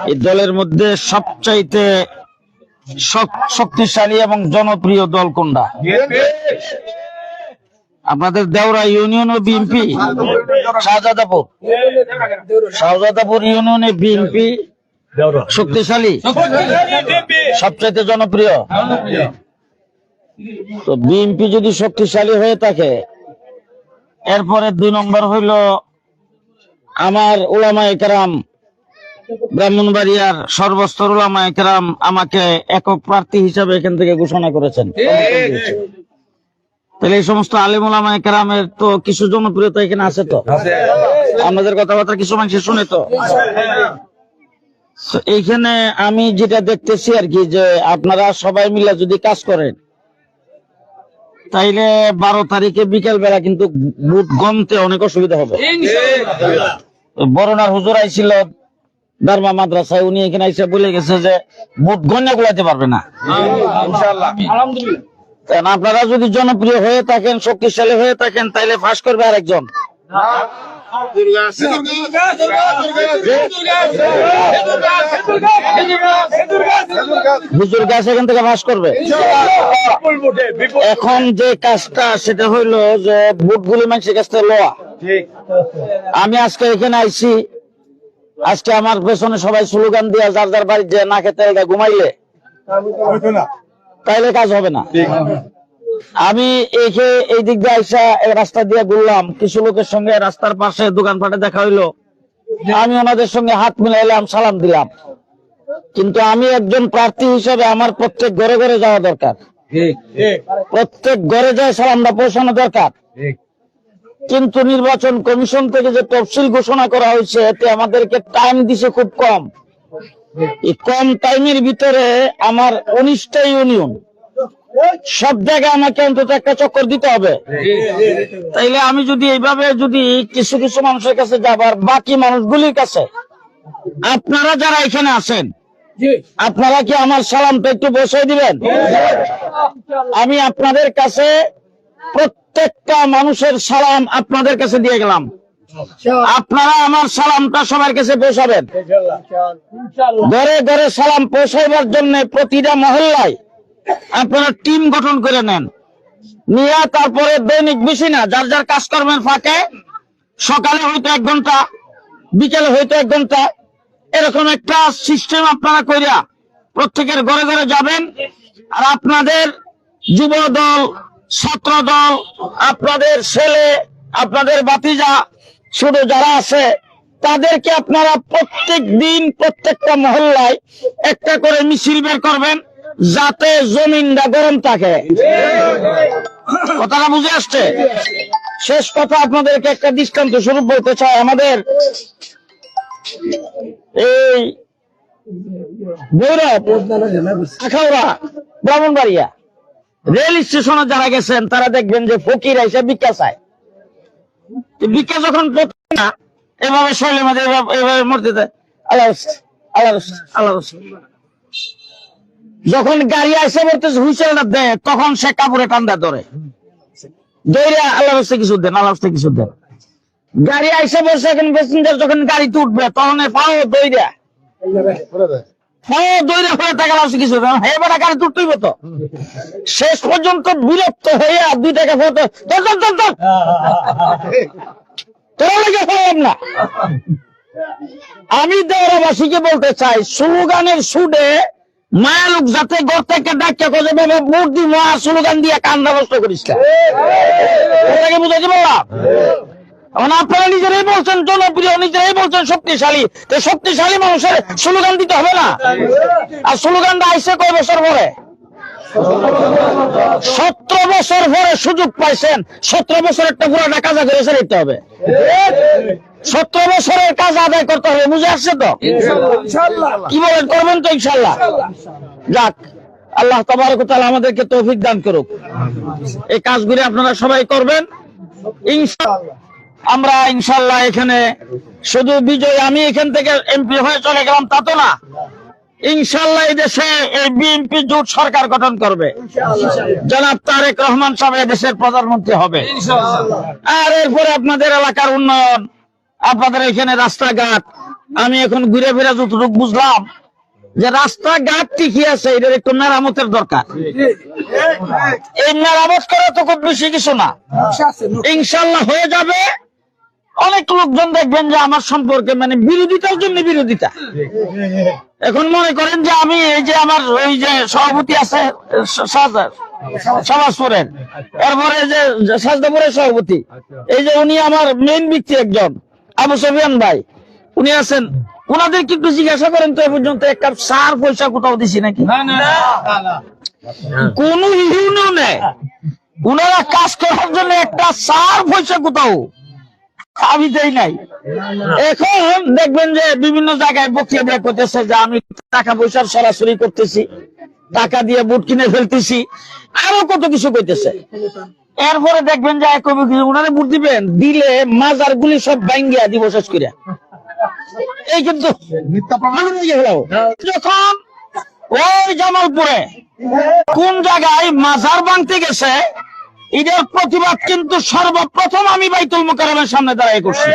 এই দলের মধ্যে সবচাইতে শক্তিশালী এবং জনপ্রিয় দল কোনটা? আপনাদের দেওরা ইউনিয়ন ও বিএনপি, শাহজাদাপুর ইউনিয়নে বিএনপি শক্তিশালী, সবচাইতে জনপ্রিয়। তো বিএনপি যদি শক্তিশালী হয়ে থাকে, এরপরে 2 নম্বর হইল আমার উলামায়ে কেরাম, ব্রাহ্মণবাড়িয়ার সর্বস্তর উলামায়ে কেরাম আমাকে একক প্রার্থী হিসাবে এখান থেকে ঘোষণা করেছেন। তাহলে এই সমস্ত আলেম উলামায়ে কেরামের তো কিছু জনপ্রিয়তা এখানে আছে, তো আমাদের কথাবার্তা কিছু মানুষ শুনে। তো এইখানে আমি যেটা দেখতেছি আর কি, যে আপনারা সবাই মিলে যদি কাজ করেন, তাইলে 12 তারিখে বিকেল বেলা কিন্তু ভোট গণতে অনেক অসুবিধা হবে। বরনার হুজুর আইছিল দারমা মাদ্রাসায়, উনি এখানে এসে বলে গেছে যে ভোট গণে গুলাতে পারবে না। আপনারা যদি জনপ্রিয় হয়ে থাকেন, শক্তিশালী হয়ে থাকেন, তাইলে ফাঁস করবে আরেকজন। হুজুর গাছ এখান থেকে ফাঁস করবে। এখন যে কাজটা সেটা হইলো যে ভোটগুলি মানুষের কাছ থেকে লওয়া। আমি আজকে এখানে আইছি, আজকে আমার পেছনে সবাই স্লোগান দিয়া যার যার বাড়ির যে নাকে তেলটা ঘুমাইলে তাইলে কাজ হবে না। আমি এই দিক দিয়ে আইসা রাস্তা দিয়ে ঘুরলাম, কিছু লোকের সঙ্গে রাস্তার পাশে দোকানপাটে দেখা হইলো, আমি ওনাদের সঙ্গে হাত মিলাইলাম, সালাম দিলাম। কিন্তু আমি একজন প্রার্থী হিসেবে আমার প্রত্যেক ঘরে ঘরে যাওয়া দরকার, প্রত্যেক ঘরে যায় সালামটা পৌঁছানো দরকার। কিন্তু নির্বাচন কমিশন থেকে যে তফসিল ঘোষণা করা হয়েছে, এতে আমাদেরকে টাইম দিছে খুব কম। এই কম টাইমের ভিতরে আমার 19টা ইউনিয়ন, সব জায়গায় আমাকে অন্তত একটা চক্কর দিতে হবে। তাইলে আমি যদি এইভাবে যদি কিছু কিছু মানুষের কাছে যাবার, বাকি মানুষগুলির কাছে, আপনারা যারা এখানে আছেন, আপনারা কি আমার সালামটা একটু বসাই দিবেন? আমি আপনাদের কাছে প্রত্যেকটা মানুষের সালাম আপনাদের কাছে দিয়ে গেলাম, আপনারা আমার সালামটা সবার কাছে পৌঁছাবেন। ঘরে ঘরে সালাম পৌঁছাইবার জন্য প্রতিটা মহল্লায় আপনারা টিম গঠন করে নেন, নিয়ে তারপরে দৈনিক বেশি না, যার যার কাজকর্মের ফাঁকে সকালে হয়তো 1 ঘন্টা, বিকেলে হয়তো 1 ঘন্টা, এরকম একটা সিস্টেম আপনারা কইরা প্রত্যেকের ঘরে ঘরে যাবেন। আর আপনাদের যুব দল, ছাত্র দল, আপনাদের ছেলে, আপনাদের ভাতিজা, ছোট যারা আছে, তাদেরকে আপনারা প্রত্যেক দিন প্রত্যেকটা মহল্লায় একটা করে মিছিল বের করবেন, যাতে জমিনটা গরম থাকে। কথাটা বুঝে আসছে? শেষ কথা, আপনাদেরকে একটা দৃষ্টান্ত স্বরূপ বলতে চাই। আমাদের এই ভৈরব, আখাউড়া, ব্রাহ্মণবাড়িয়া রেল স্টেশনে যারা গেছেন, তারা দেখবেন যে ফকির এসে ভিক্ষা চায়। ভিক্ষা যখন না এভাবে শৈলের মধ্যে এভাবে মরতে দেয়, আল্লাহ আল্লাহ আল্লাহ, যখন গাড়ি আসে বলতেছে হুইসেলটা দেয়, তখন সে কাপড়ে ঠান্ডা ধরে দৌড়ে আল্লাহ রাস্তা কিছু দেন, আল্লাহ রাস্তা কিছু দেন। গাড়ি আইসে বসে, এখন প্যাসেঞ্জার যখন গাড়িতে উঠবে, তখন পাও দৌড়া হয়ে টাকা কিছু দেন, হে বেটা গাড়ি তুটতেইব তো। শেষ পর্যন্ত বিরক্ত হয়ে 2 টাকা ফটো তোরা লেগে পাইলাম না। আমি দেওরাবাসীকে বলতে চাই, স্লোগানের সুডে মায়ালুক যাতে ঘর থেকে ডাক্তার করে ভোট দিব, আর স্লোগান দিয়ে কান্না নষ্ট করিস না, ওটাকে বুঝাইতে বললাম। আপনারা নিজেরাই বলছেন জনপ্রিয়, নিজেরাই বলছেন শক্তিশালী, তো শক্তিশালী মানুষের স্লোগান দিতে হবে না? আর স্লোগানটা আইসে কয় বছর পরে? 17 বছর পরে সুযোগ পাইছেন। 17 বছর একটা পুরোটা কাজ করে ছেড়ে দিতে হবে। 17 বছরের কাজ আদায় করতে হবে, বুঝে আসছে তো? কি বলেন, করবেন তো ইনশাল্লাহ? যাক, আল্লাহ তাবারক ওয়া তাআলা আমাদেরকে তৌফিক দান করুক। এই কাজগুলি আপনারা সবাই করবেন ইনশাআল্লাহ। আমরা ইনশাল্লাহ এখানে শুধু বিজয়, আমি এখান থেকে এমপি হয়ে চলে গেলাম তা তো না। ইনশাল্লাহ এই দেশে এই বিএনপি জোট সরকার গঠন করবে, জনাব তারেক রহমান সাহেব দেশের প্রধানমন্ত্রী হবে। আর এরপরে আপনাদের এলাকার উন্নয়ন, আপনাদের এখানে রাস্তাঘাট, আমি এখন ঘুরে ফিরে যতটুকু বুঝলাম যে রাস্তাঘাট ঠিকই আছে, এটার একটু মেরামতের দরকার। এই মেরামত করা তো খুব বেশি কিছু না, ইনশাল্লাহ হয়ে যাবে। অনেক লোকজন দেখবেন যে আমার সম্পর্কে মানে বিরোধিতার জন্য বিরোধিতা। এখন মনে করেন যে আমি এই যে আমার ওই যে সভাপতি আছে সমাজপুরের, এরপরে যে সাজদাপুরের সভাপতি, এই যে উনি আমার মেইন ব্যক্তি একজন আবু সুফিয়ান ভাই, উনি আছেন। ওনাদের কি একটু জিজ্ঞাসা করেন তো এ পর্যন্ত এক কাপ সার পয়সা কোথাও দিছি নাকি? কোন ইউনিয়নে ওনারা কাজ করার জন্য একটা সার পয়সা কোথাও আমি দেই নাই। এখন দেখবেন যে বিভিন্ন জায়গায় বক্তৃতা দেয়া করতেছে যে আমি টাকা পয়সার সরাসরি করতেছি, টাকা দিয়ে বুট কিনে ফেলতেছি, আরো কত কিছু করতেছে। এরপরে দেখবেন যে ওনারা বুট দিবেন, দিলে মাজার গুলি সব ভাঙ্গিয়া দিব শেষ করে। এই কিন্তু যখন ওই জামালপুরে কোন জায়গায় মাজার ভাঙতে গেছে, এটার প্রতিবাদ কিন্তু সর্বপ্রথম আমি বাইতুল মোকাররমের সামনে দাঁড়াই করছি,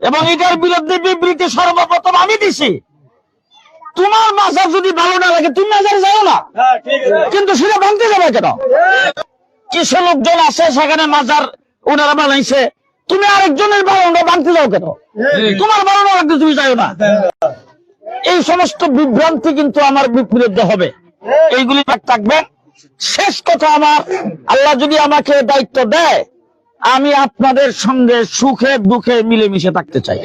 এবং এটার বিরুদ্ধে বিবৃতি সর্বপ্রথম আমি দিছি। তোমার মাজার যদি ভালো না লাগে তুমি মাজারে যাও না, কিন্তু সেটা ভাঙতে যাবে কেন? কিছু লোকজন আছে সেখানে মাজার ওনারা বানাইছে, তুমি আরেকজনের বানানো ভাঙতে যাও কেন? তোমার বানানো লাগতে তুমি যাও না। এই সমস্ত বিভ্রান্তি কিন্তু আমার বিরুদ্ধে হবে, এইগুলি থাকবে। শেষ কথা, আমার আল্লাহ যদি আমাকে দায়িত্ব দেয়, আমি আপনাদের সঙ্গে সুখে দুঃখে মিলেমিশে থাকতে চাই।